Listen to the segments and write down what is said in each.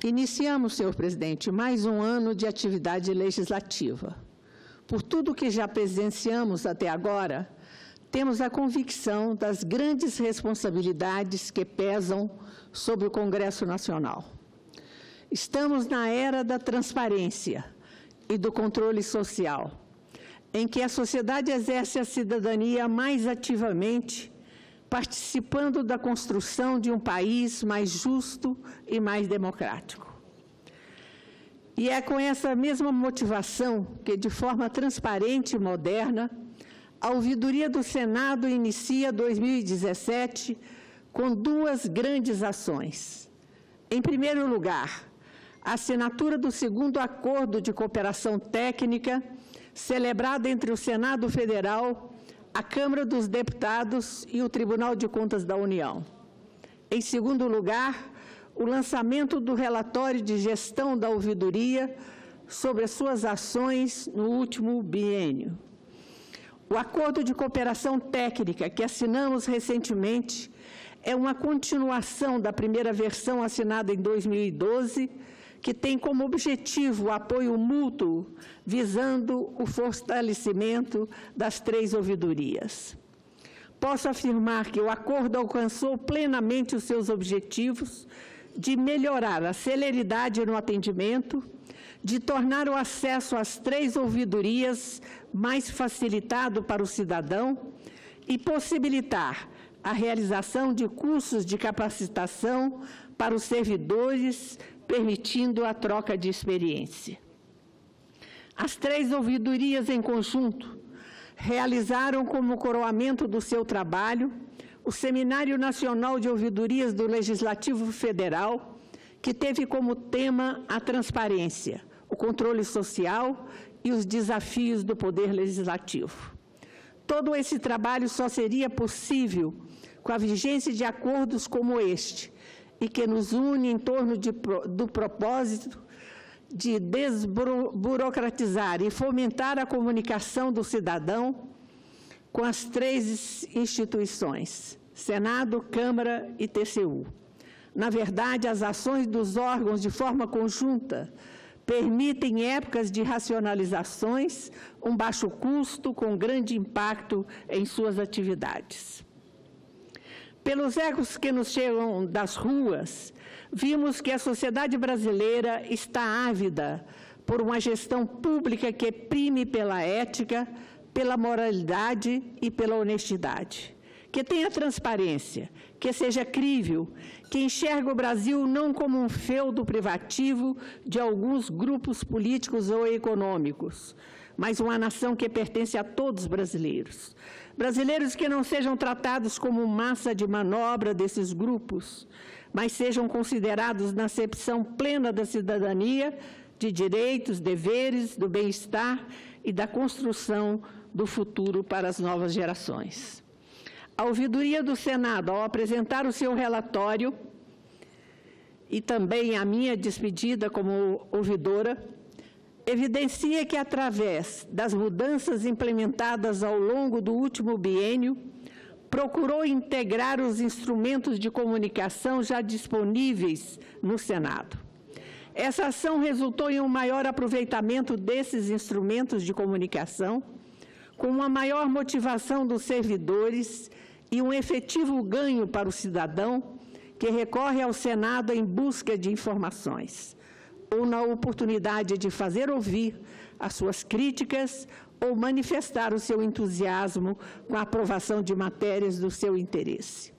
Iniciamos, senhor presidente, mais um ano de atividade legislativa. Por tudo que já presenciamos até agora, temos a convicção das grandes responsabilidades que pesam sobre o Congresso Nacional. Estamos na era da transparência e do controle social, em que a sociedade exerce a cidadania mais ativamente, participando da construção de um país mais justo e mais democrático. E é com essa mesma motivação que, de forma transparente e moderna, a ouvidoria do Senado inicia 2017 com duas grandes ações. Em primeiro lugar, a assinatura do segundo acordo de cooperação técnica, celebrado entre o Senado Federal, a Câmara dos Deputados e o Tribunal de Contas da União. Em segundo lugar, o lançamento do relatório de gestão da ouvidoria sobre as suas ações no último biênio. O acordo de cooperação técnica que assinamos recentemente é uma continuação da primeira versão assinada em 2012, que tem como objetivo o apoio mútuo, visando o fortalecimento das 3 ouvidorias. Posso afirmar que o acordo alcançou plenamente os seus objetivos de melhorar a celeridade no atendimento, de tornar o acesso às 3 ouvidorias mais facilitado para o cidadão e possibilitar a realização de cursos de capacitação para os servidores, permitindo a troca de experiência. As 3 ouvidorias em conjunto realizaram como coroamento do seu trabalho o Seminário Nacional de Ouvidorias do Legislativo Federal, que teve como tema a transparência, o controle social e os desafios do Poder Legislativo. Todo esse trabalho só seria possível com a vigência de acordos como este, e que nos une em torno do propósito de desburocratizar e fomentar a comunicação do cidadão com as 3 instituições, Senado, Câmara e TCU. Na verdade, as ações dos órgãos de forma conjunta permitem, em épocas de racionalizações, um baixo custo com grande impacto em suas atividades. Pelos ecos que nos chegam das ruas, vimos que a sociedade brasileira está ávida por uma gestão pública que prime pela ética, pela moralidade e pela honestidade, que tenha transparência, que seja crível, que enxergue o Brasil não como um feudo privativo de alguns grupos políticos ou econômicos, mas uma nação que pertence a todos os brasileiros. Brasileiros que não sejam tratados como massa de manobra desses grupos, mas sejam considerados na acepção plena da cidadania, de direitos, deveres, do bem-estar e da construção do futuro para as novas gerações. A ouvidoria do Senado, ao apresentar o seu relatório, e também a minha despedida como ouvidora, evidencia que, através das mudanças implementadas ao longo do último biênio, procurou integrar os instrumentos de comunicação já disponíveis no Senado. Essa ação resultou em um maior aproveitamento desses instrumentos de comunicação, com uma maior motivação dos servidores e um efetivo ganho para o cidadão que recorre ao Senado em busca de informações, ou na oportunidade de fazer ouvir as suas críticas ou manifestar o seu entusiasmo com a aprovação de matérias do seu interesse.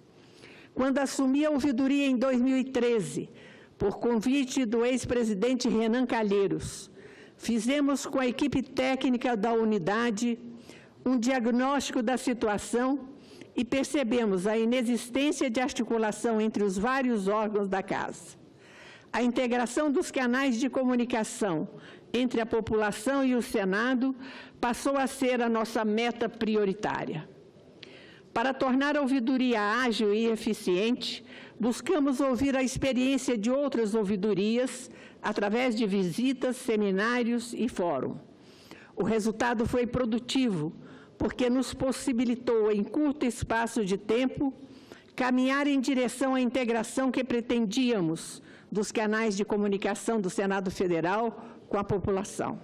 Quando assumi a ouvidoria em 2013, por convite do ex-presidente Renan Calheiros, fizemos com a equipe técnica da unidade um diagnóstico da situação e percebemos a inexistência de articulação entre os vários órgãos da Casa. A integração dos canais de comunicação entre a população e o Senado passou a ser a nossa meta prioritária. Para tornar a ouvidoria ágil e eficiente, buscamos ouvir a experiência de outras ouvidorias através de visitas, seminários e fórum. O resultado foi produtivo, porque nos possibilitou, em curto espaço de tempo, caminhar em direção à integração que pretendíamos dos canais de comunicação do Senado Federal com a população.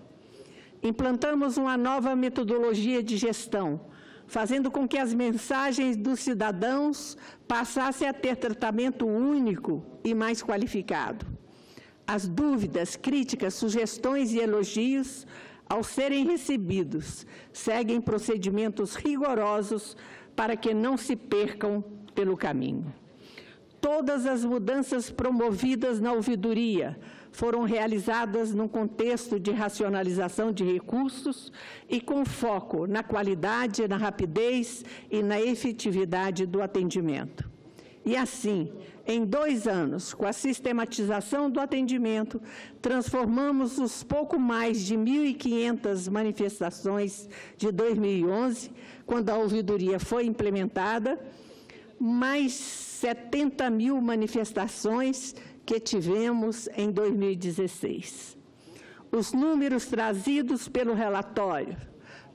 Implantamos uma nova metodologia de gestão, fazendo com que as mensagens dos cidadãos passassem a ter tratamento único e mais qualificado. As dúvidas, críticas, sugestões e elogios, ao serem recebidos, seguem procedimentos rigorosos para que não se percam pelo caminho. Todas as mudanças promovidas na ouvidoria foram realizadas num contexto de racionalização de recursos e com foco na qualidade, na rapidez e na efetividade do atendimento. E assim, em 2 anos, com a sistematização do atendimento, transformamos os pouco mais de 1.500 manifestações de 2011, quando a ouvidoria foi implementada, mais 70.000 manifestações que tivemos em 2016. Os números trazidos pelo relatório,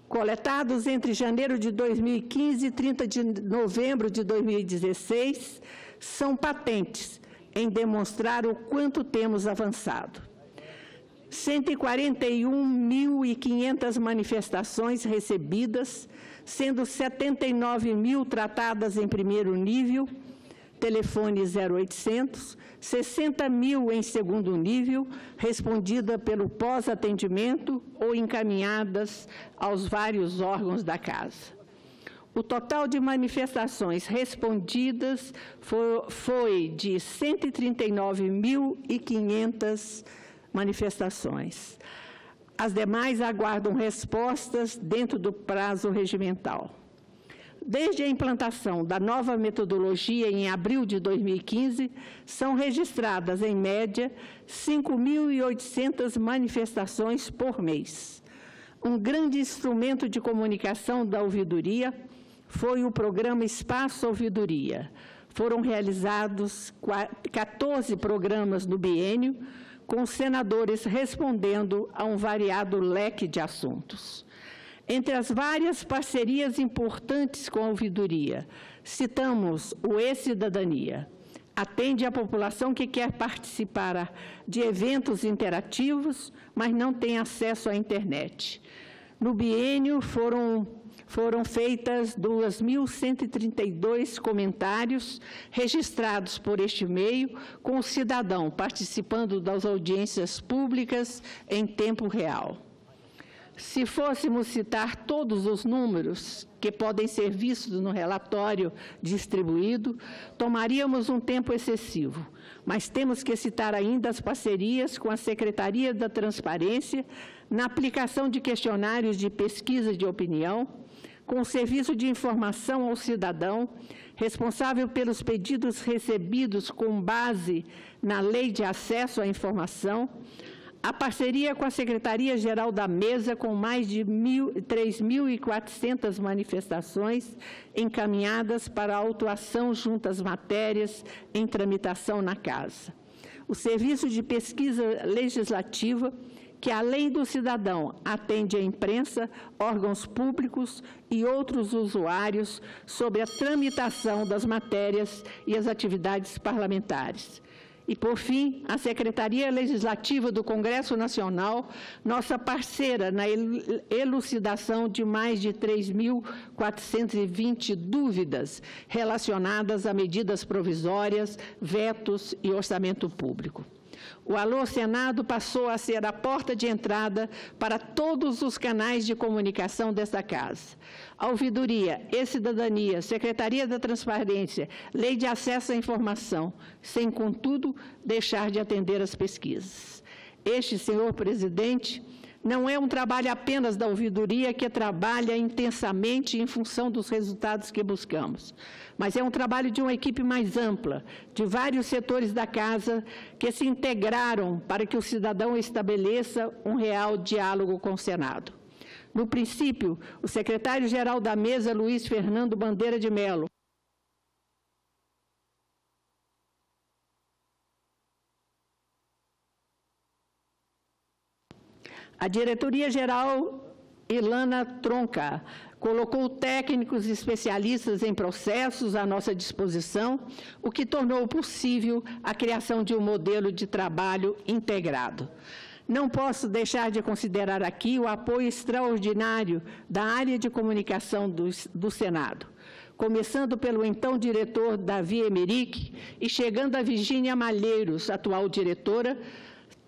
coletados entre janeiro de 2015 e 30 de novembro de 2016, são patentes em demonstrar o quanto temos avançado. 141.500 manifestações recebidas, sendo 79.000 tratadas em primeiro nível, telefone 0800, 60.000 em segundo nível, respondida pelo pós-atendimento ou encaminhadas aos vários órgãos da Casa. O total de manifestações respondidas foi de 139.500 manifestações. As demais aguardam respostas dentro do prazo regimental. Desde a implantação da nova metodologia em abril de 2015, são registradas, em média, 5.800 manifestações por mês. Um grande instrumento de comunicação da ouvidoria foi o programa Espaço Ouvidoria. Foram realizados 14 programas no biênio, com senadores respondendo a um variado leque de assuntos. Entre as várias parcerias importantes com a ouvidoria, citamos o E-Cidadania. Atende a população que quer participar de eventos interativos, mas não tem acesso à internet. No biênio foram feitas 2.132 comentários registrados por este meio, com o cidadão participando das audiências públicas em tempo real. Se fôssemos citar todos os números que podem ser vistos no relatório distribuído, tomaríamos um tempo excessivo, mas temos que citar ainda as parcerias com a Secretaria da Transparência na aplicação de questionários de pesquisa de opinião, com o Serviço de Informação ao Cidadão, responsável pelos pedidos recebidos com base na Lei de Acesso à Informação, a parceria com a Secretaria-Geral da Mesa, com mais de 3.400 manifestações encaminhadas para autuação junto às matérias em tramitação na Casa. O Serviço de Pesquisa Legislativa, que, além do cidadão, atende a imprensa, órgãos públicos e outros usuários sobre a tramitação das matérias e as atividades parlamentares. E, por fim, a Secretaria Legislativa do Congresso Nacional, nossa parceira na elucidação de mais de 3.420 dúvidas relacionadas a medidas provisórias, vetos e orçamento público. O Alô Senado passou a ser a porta de entrada para todos os canais de comunicação desta Casa. A ouvidoria, E-Cidadania, Secretaria da Transparência, Lei de Acesso à Informação, sem, contudo, deixar de atender as pesquisas. Este, senhor presidente, não é um trabalho apenas da ouvidoria que trabalha intensamente em função dos resultados que buscamos, mas é um trabalho de uma equipe mais ampla, de vários setores da Casa que se integraram para que o cidadão estabeleça um real diálogo com o Senado. No princípio, o secretário-geral da Mesa, Luiz Fernando Bandeira de Mello, a diretoria-geral Ilana Tronca, colocou técnicos e especialistas em processos à nossa disposição, o que tornou possível a criação de um modelo de trabalho integrado. Não posso deixar de considerar aqui o apoio extraordinário da área de comunicação do Senado, começando pelo então diretor Davi Emerick e chegando a Virgínia Malheiros, atual diretora.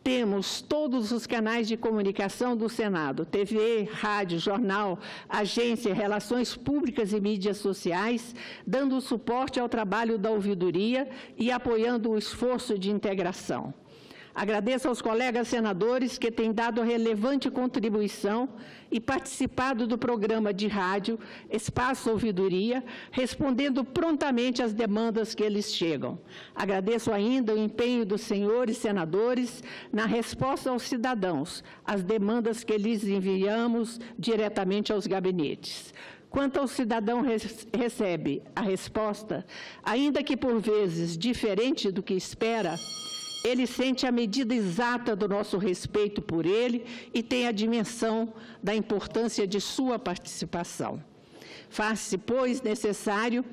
Temos todos os canais de comunicação do Senado, TV, rádio, jornal, agência, relações públicas e mídias sociais, dando suporte ao trabalho da ouvidoria e apoiando o esforço de integração. Agradeço aos colegas senadores que têm dado relevante contribuição e participado do programa de rádio Espaço Ouvidoria, respondendo prontamente às demandas que eles chegam. Agradeço ainda o empenho dos senhores senadores na resposta aos cidadãos, às demandas que lhes enviamos diretamente aos gabinetes. Quanto ao cidadão recebe a resposta, ainda que por vezes diferente do que espera, ele sente a medida exata do nosso respeito por ele e tem a dimensão da importância de sua participação. Faz-se, pois, necessário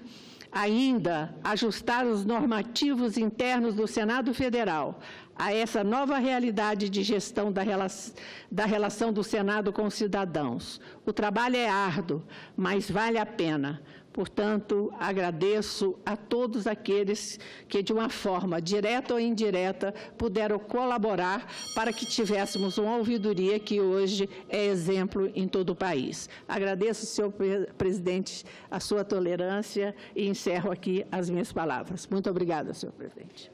ainda ajustar os normativos internos do Senado Federal a essa nova realidade de gestão da relação do Senado com os cidadãos. O trabalho é árduo, mas vale a pena. Portanto, agradeço a todos aqueles que, de uma forma direta ou indireta, puderam colaborar para que tivéssemos uma ouvidoria que hoje é exemplo em todo o país. Agradeço, senhor presidente, a sua tolerância e encerro aqui as minhas palavras. Muito obrigada, senhor presidente.